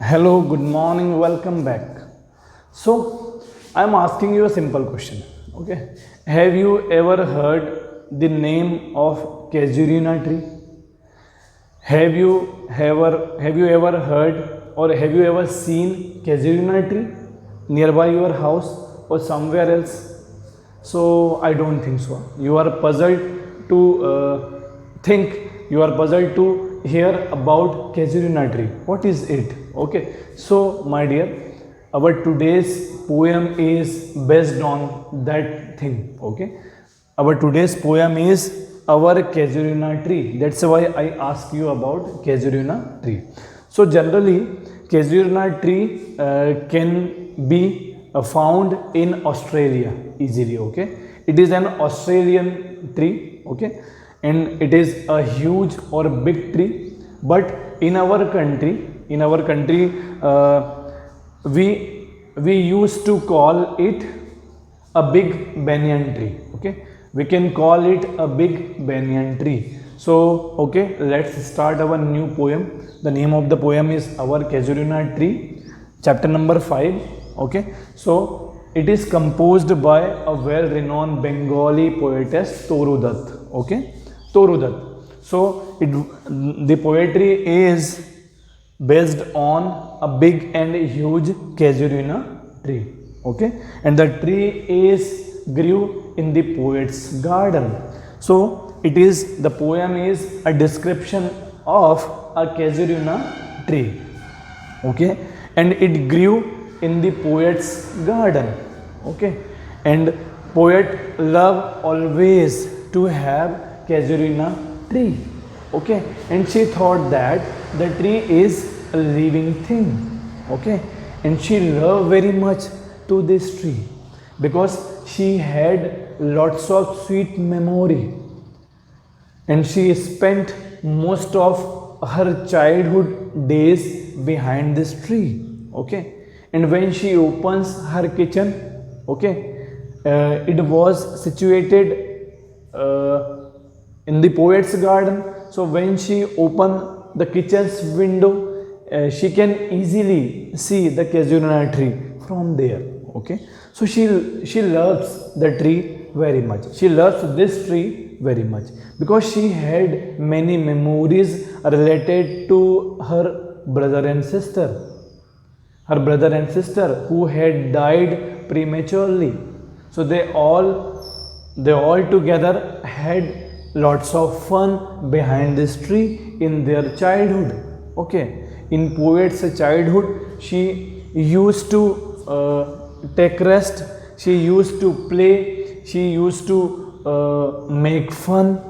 Hello, good morning, welcome back. So, I'm asking you a simple question. Okay, have you ever heard the name of casuarina tree? Have you ever heard or have you ever seen casuarina tree nearby your house or somewhere else? So I don't think so. You are puzzled to think. You are puzzled to hear about casuarina tree. What is it? Okay. So my dear, our today's poem is based on that thing. Okay. Our today's poem is our casuarina tree. That's why I ask you about casuarina tree. So generally, casuarina tree can be found in Australia easily. Okay, it is an Australian tree. Okay, and it is a huge or big tree. But in our country, we used to call it a big banyan tree. Okay, we can call it a big banyan tree. So okay, let's start our new poem. The name of the poem is our casuarina tree, chapter number 5. Okay, so it is composed by a well renowned Bengali poetess Toru Dutt. Okay, Toru Dutt. So the poetry is based on a big and huge casuarina tree. Okay, and the tree is grew in the poet's garden. So the poem is a description of a casuarina tree. Okay, and it grew in the poet's garden. Okay, and poet love always to have casuarina tree. Okay, and she thought that the tree is a living thing. Okay, and she loved very much to this tree because she had lots of sweet memory, and she spent most of her childhood days behind this tree. Okay, and when she opens her kitchen, okay, it was situated in the poet's garden. So when she opened the kitchen's window, she can easily see the casuarina tree from there. Okay, so she loves the tree very much. She loves this tree very much because she had many memories related to her brother and sister. Her brother and sister who had died prematurely. So they all together had lots of fun behind this tree in their childhood. Okay, in poet's childhood, she used to take rest, she used to play, she used to make fun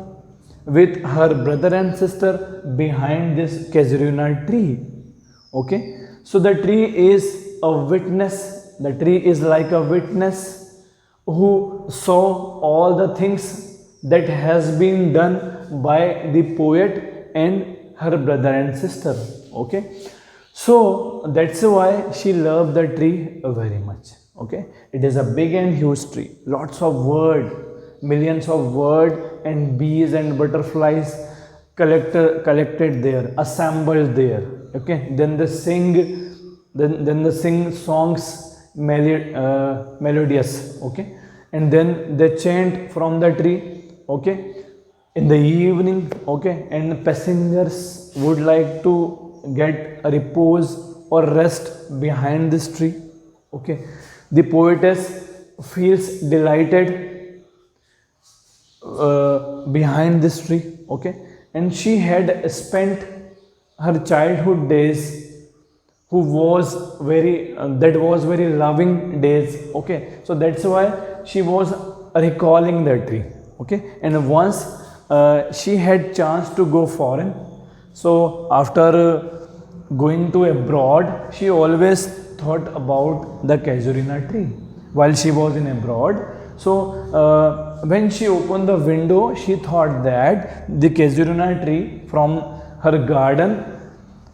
with her brother and sister behind this casuarina tree. Okay, so the tree is a witness. The tree is like a witness who saw all the things that has been done by the poet and her brother and sister. Okay, so that's why she loved the tree very much. Okay, it is a big and huge tree, lots of millions of birds and bees and butterflies collected there, assembled there. Okay, then they sing songs melodious. Okay, and then they chant from the tree. Okay, in the evening. Okay, and passengers would like to get a repose or rest behind this tree. Okay, the poetess feels delighted behind this tree. Okay, and she had spent her childhood days who was very that was very loving days. Okay, so that's why she was recalling the tree. Okay, and once she had chance to go foreign. So after going to abroad, she always thought about the casuarina tree while she was in abroad. So when she opened the window, she thought that the casuarina tree from her garden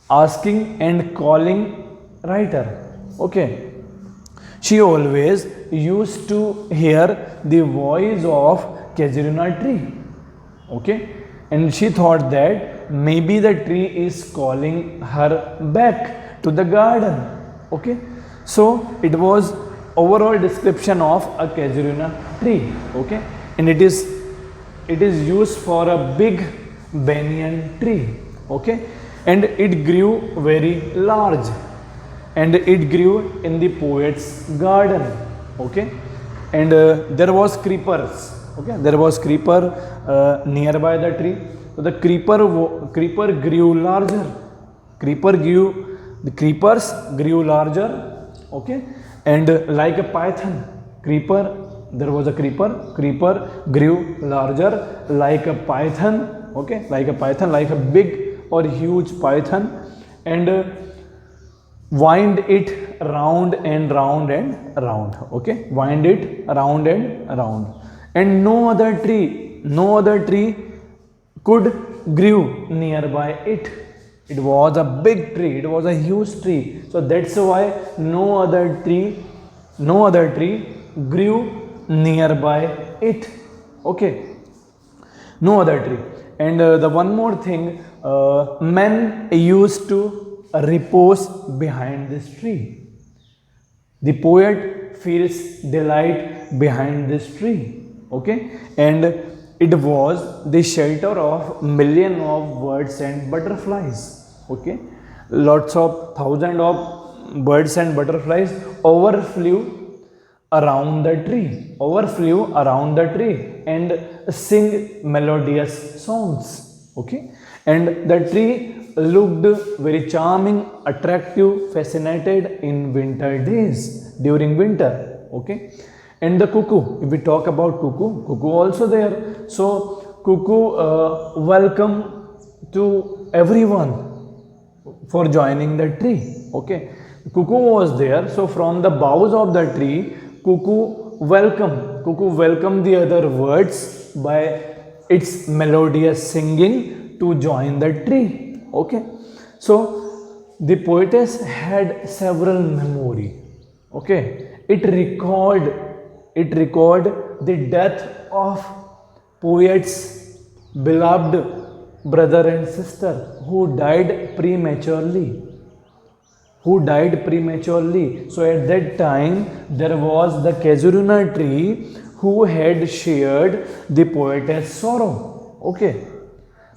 asking and calling writer. Okay, she always used to hear the voice of casuarina tree. Okay, and she thought that maybe the tree is calling her back to the garden. Okay, so it was overall description of a casuarina tree. Okay, and it is used for a big banyan tree. Okay, and it grew very large, and it grew in the poet's garden. Okay, and there was creepers. Okay, there was creeper nearby the tree. So the creeper grew larger. The creepers grew larger. Okay, and like a python, there was a creeper grew larger like a python. Okay, like a python, like a big or huge python, and wind it round and round and round. Okay, wind it round and round, and no other tree could grew nearby it. It was a big tree, it was a huge tree, so that's why no other tree grew nearby it. Okay, no other tree. And the one more thing, men used to repose behind this tree. The poet feels delight behind this tree. Okay, and it was the shelter of millions of birds and butterflies. Okay, lots of thousands of birds and butterflies overflew around the tree and sing melodious songs. Okay, and the tree looked very charming, attractive, fascinated in winter days, during winter. Okay, and the cuckoo, if we talk about cuckoo also there. So cuckoo welcome to everyone for joining the tree. Okay, cuckoo was there, so from the boughs of the tree, cuckoo welcome the other birds by its melodious singing to join the tree. Okay, so the poetess had several memory. Okay, it record the death of poet's beloved brother and sister who died prematurely. So at that time there was the casuarina tree who had shared the poetess sorrow. Okay,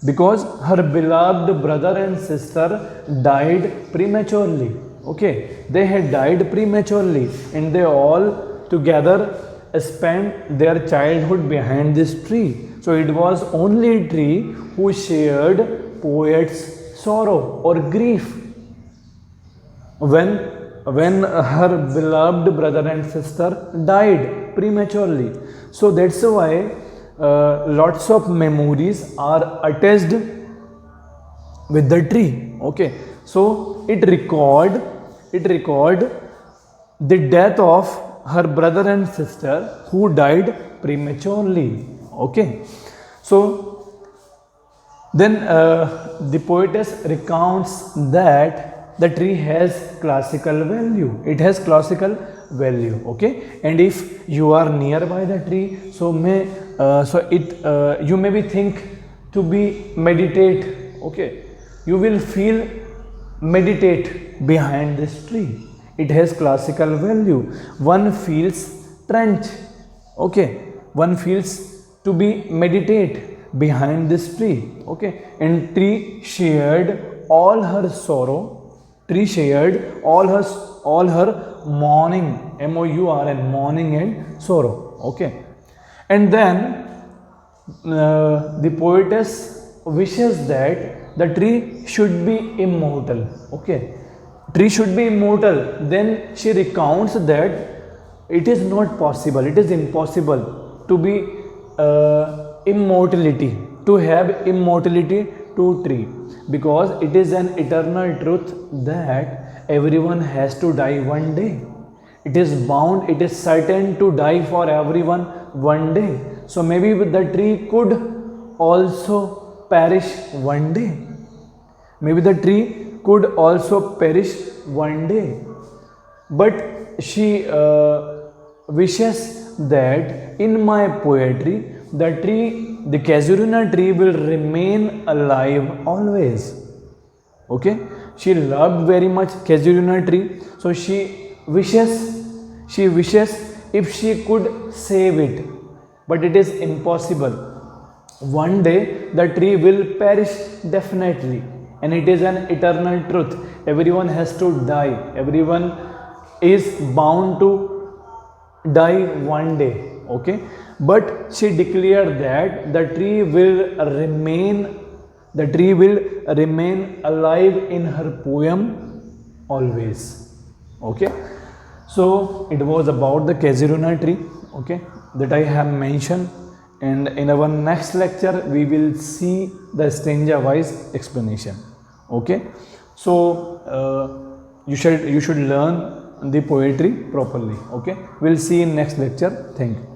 because her beloved brother and sister died prematurely. Okay, they had died prematurely, and they all together spent their childhood behind this tree. So it was only tree who shared poet's sorrow or grief when her beloved brother and sister died prematurely. So that's why lots of memories are attached with the tree. Okay, so it record the death of her brother and sister who died prematurely. Okay, so then the poetess recounts that the tree has classical value. It has classical value. Okay, and if you are nearby the tree, so you may be think to be meditate. Okay, you will feel meditate behind this tree. It has classical value. One feels trench. Okay, one feels to be meditate behind this tree. Okay, and tree shared all her sorrow. Tree shared all her mourning, mourn, mourning and sorrow. Okay, and then the poetess wishes that the tree should be immortal. Okay, tree should be immortal. Then she recounts that it is not possible, it is impossible to be immortality, to have immortality to tree, because it is an eternal truth that everyone has to die one day. It is bound, it is certain to die for everyone one day. So maybe the tree could also perish one day. Maybe the tree could also perish one day. But she wishes that in my poetry, the casuarina tree will remain alive always. Okay, she loved very much casuarina tree. So she wishes if she could save it, but it is impossible. One day the tree will perish definitely, and it is an eternal truth. Everyone has to die. Everyone is bound to die one day. Okay, but she declared that the tree will remain alive in her poem always. Okay, so it was about the casuarina tree, okay, that I have mentioned, and in our next lecture we will see the stanza wise explanation. Okay, so you should learn the poetry properly. Okay, we'll see in next lecture. Thank you.